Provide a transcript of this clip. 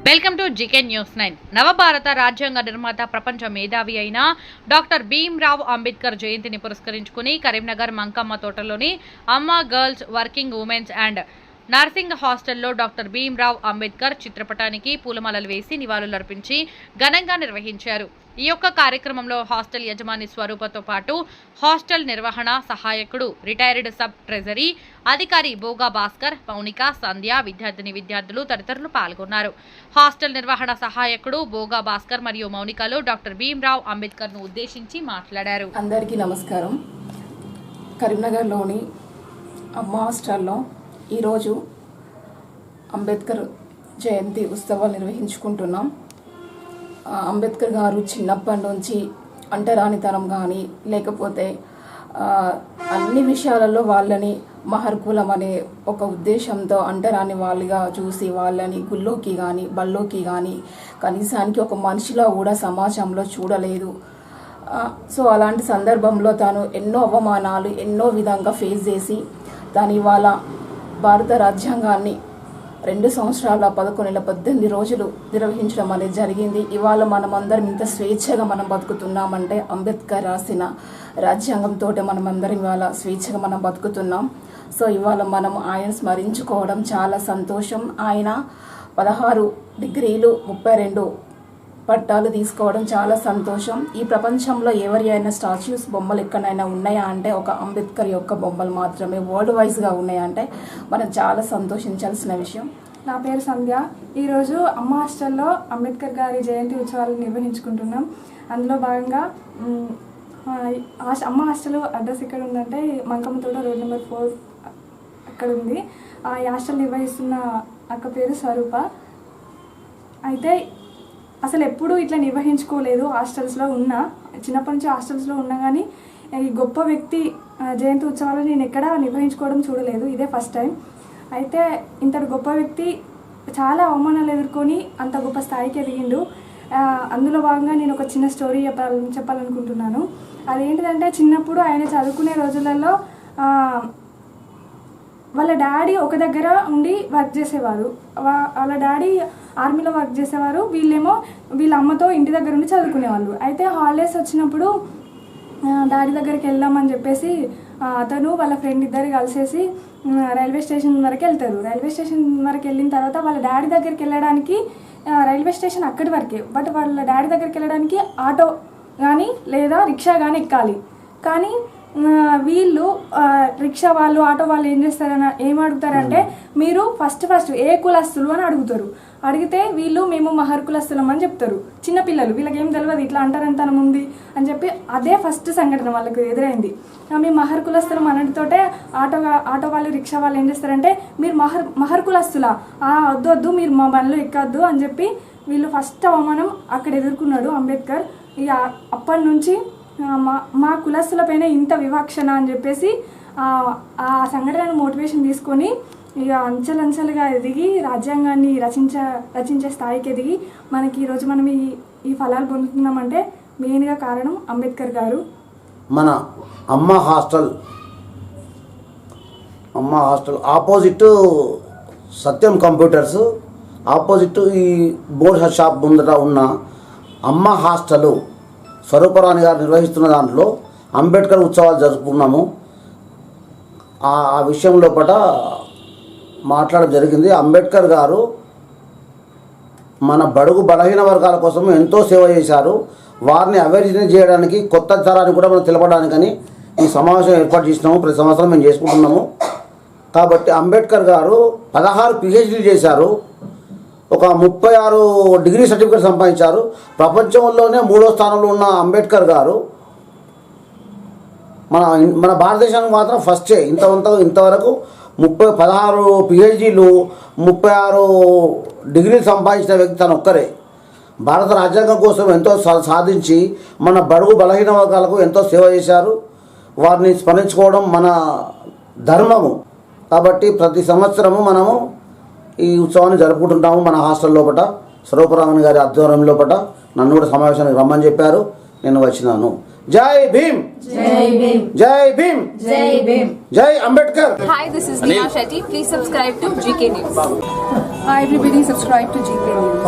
Welcome to GK news 9. నవభారత రాజ్యాంగ నిర్మాత ప్రపంచ మేధావి అయిన డాక్టర్ భీమ్రావ్ అంబేద్కర్ జయంతిని పురస్కరించుకుని కరీంనగర్ మంకమ్మ తోటలోని అమ్మ girls working women's and nursing హాస్టల్లో డాక్టర్ భీమ్రావ్ అంబేద్కర్ చిత్రపటానికి పూలమాలలు వేసి నివాళులర్పించి ఘనంగా నిర్వహించారు. ఈ యొక్క కార్యక్రమంలో హాస్టల్ యజమాని స్వరూపతో పాటు హాస్టల్ నిర్వహణ సహాయకుడు రిటైర్డ్ సబ్ ట్రెజరీ అధికారి బోగా భాస్కర్, మౌనిక, సంధ్య, విద్యార్థులు తదితరులు పాల్గొన్నారు. హాస్టల్ నిర్వహణ సహాయకుడు బోగా భాస్కర్ మరియు మౌనికలు డాక్టర్ భీమ్రావ్ అంబేద్కర్ ను ఉద్దేశించి మాట్లాడారు. అందరికీ నమస్కారం. కరీంనగర్లోని అమ్మ హాస్టల్లో ఈరోజు అంబేద్కర్ జయంతి ఉత్సవాలు నిర్వహించుకుంటున్నాం. అంబేద్కర్ గారు చిన్నప్పటి నుంచి అంటరానితనం కానీ లేకపోతే అన్ని విషయాలలో వాళ్ళని మహర్కులం అనే ఒక ఉద్దేశంతో అంటరాని వాళ్ళుగా చూసి వాళ్ళని గుళ్ళోకి కానీ బళ్ళోకి కానీ కనీసానికి ఒక మనిషిలో కూడా సమాజంలో చూడలేదు. సో అలాంటి సందర్భంలో తాను ఎన్నో అవమానాలు ఎన్నో విధంగా ఫేస్ చేసి తాను ఇవాళ భారత రాజ్యాంగాన్ని 2 సంవత్సరాల 11 నెలల 18 రోజులు నిర్వహించడం అనేది జరిగింది. ఇవాళ మనమందరం ఇంత స్వేచ్ఛగా మనం బతుకుతున్నామంటే అంబేద్కర్ రాసిన రాజ్యాంగంతో మనమందరం ఇవాళ స్వేచ్ఛగా మనం బతుకుతున్నాం. సో ఇవాళ మనం ఆయన స్మరించుకోవడం చాలా సంతోషం. ఆయన 16 డిగ్రీలు 32 పట్టాలు తీసుకోవడం చాలా సంతోషం. ఈ ప్రపంచంలో ఎవరి అయినా స్టాచ్యూస్ బొమ్మలు ఎక్కడైనా ఉన్నాయా అంటే ఒక అంబేద్కర్ యొక్క బొమ్మలు మాత్రమే వరల్డ్ వైజ్గా ఉన్నాయా అంటే మనం చాలా సంతోషించాల్సిన విషయం. నా పేరు సంధ్య. ఈరోజు అమ్మ హాస్టల్లో అంబేద్కర్ గారి జయంతి ఉత్సవాలు నిర్వహించుకుంటున్నాం. అందులో భాగంగా అమ్మ హాస్టల్ అడ్రస్ ఎక్కడ ఉందంటే మంకమ్మ తోట రోడ్ నెంబర్ 4 అక్కడ ఉంది. ఈ హాస్టల్ నిర్వహిస్తున్న అక్క పేరు స్వరూప. అయితే అసలు ఎప్పుడూ ఇట్లా నిర్వహించుకోలేదు. హాస్టల్స్లో ఉన్నా, చిన్నప్పటి నుంచి హాస్టల్స్లో ఉన్నా, కానీ ఈ గొప్ప వ్యక్తి జయంతి ఉత్సవాలు నేను ఎక్కడా నిర్వహించుకోవడం చూడలేదు. ఇదే ఫస్ట్ టైం. అయితే ఇంతటి గొప్ప వ్యక్తి చాలా అవమానాలు ఎదుర్కొని అంత గొప్ప స్థాయికి ఎదిగిండు. అందులో భాగంగా నేను ఒక చిన్న స్టోరీ చెప్పాలనుకుంటున్నాను. అదేంటిదంటే చిన్నప్పుడు ఆయన చదువుకునే రోజులలో వాళ్ళ డాడీ ఒక దగ్గర ఉండి వర్క్ చేసేవారు. వాళ్ళ డాడీ ఆర్మీలో వర్క్ చేసేవారు, వీళ్ళేమో వీళ్ళ అమ్మతో ఇంటి దగ్గర ఉండి చదువుకునేవాళ్ళు. అయితే హాలిడేస్ వచ్చినప్పుడు డాడీ దగ్గరికి వెళ్దామని చెప్పేసి అతను వాళ్ళ ఫ్రెండ్ ఇద్దరు కలిసేసి రైల్వే స్టేషన్ వరకు వెళ్తారు. రైల్వే స్టేషన్ వరకు వెళ్ళిన తర్వాత వాళ్ళ డాడీ దగ్గరికి వెళ్ళడానికి రైల్వే స్టేషన్ అక్కడి వరకే, బట్ వాళ్ళ డాడీ దగ్గరికి వెళ్ళడానికి ఆటో కానీ లేదా రిక్షా కానీ ఎక్కాలి. కానీ వీళ్ళు రిక్షా వాళ్ళు ఆటో వాళ్ళు ఏం అడుగుతారంటే మీరు ఫస్ట్ ఏ కులస్తులు అని అడుగుతారు. అడిగితే వీళ్ళు మేము మహర్ కులస్తులం అని చెప్తారు. చిన్నపిల్లలు, వీళ్ళకి ఏం తెలియదు, ఇట్లా అంటారంతనం ఉంది అని చెప్పి అదే ఫస్ట్ సంఘటన వాళ్ళకి ఎదురైంది. మేము మహర్ కులస్తులం అనడితోటే ఆటో వాళ్ళు రిక్షా వాళ్ళు ఏం చేస్తారంటే మీరు మహర్ కులస్తులా, వద్దు మీరు మా బండ్లు ఎక్కద్దు అని చెప్పి వీళ్ళు ఫస్ట్ అవమానం అక్కడ ఎదుర్కొన్నాడు అంబేద్కర్. ఇక అప్పటి నుంచి మా కులస్తులపైన ఇంత వివక్షణ అని చెప్పేసి ఆ సంఘటనను మోటివేషన్ తీసుకొని ఇక అంచెలంచెలుగా ఎదిగి రాజ్యాంగాన్ని రచించే స్థాయికి ఎదిగి మనకి ఈరోజు మనం ఈ ఫలాలు పొందుతున్నామంటే మెయిన్గా కారణం అంబేద్కర్ గారు. మన అమ్మ హాస్టల్ ఆపోజిట్ సత్యం కంప్యూటర్స్ ఆపోజిట్ ఈ బోర్డ్ షాప్ ముందట ఉన్న అమ్మ హాస్టలు స్వరూపరాణి గారు నిర్వహిస్తున్న దాంట్లో అంబేద్కర్ ఉత్సవాలు జరుపుకున్నాము. ఆ విషయం లోపల మాట్లాడడం జరిగింది. అంబేద్కర్ గారు మన బడుగు బలహీన వర్గాల కోసం ఎంతో సేవ చేశారు. వారిని అవేర్నెస్ చేయడానికి, కొత్త తరాన్ని కూడా మనం తెలపడానికని ఈ సమావేశం ఏర్పాటు చేసినాము. ప్రతి సంవత్సరం మేము చేసుకుంటున్నాము. కాబట్టి అంబేద్కర్ గారు 16 PhDలు చేశారు, ఒక 36 డిగ్రీ సర్టిఫికేట్ సంపాదించారు. ప్రపంచంలోనే 3వ స్థానంలో ఉన్న అంబేద్కర్ గారు మన భారతదేశానికి మాత్రం ఫస్టే. ఇంతవరకు 16 PhDలు 36 డిగ్రీలు సంపాదించిన వ్యక్తి తను ఒక్కరే. భారత రాజ్యాంగం కోసం ఎంతో సాధించి మన బడుగు బలహీన వర్గాలకు ఎంతో సేవ చేశారు. వారిని స్మరించుకోవడం మన ధర్మము. కాబట్టి ప్రతి సంవత్సరము మనము ఈ ఉత్సవాన్ని జరుపుకుంటుంటాము. మన హాస్టల్ లోపల స్వరూపరామన్ గారి ఆధ్వర్యం లోపల నన్ను కూడా సమావేశానికి రమ్మని చెప్పారు, నేను వచ్చినాను. జై భీమ్, జై భీమ్, జై భీమ్, జై భీమ్, జై Ambedkar. Hi, this is Neha Shetty. Please subscribe to GK News. Hi everybody, subscribe to GK News.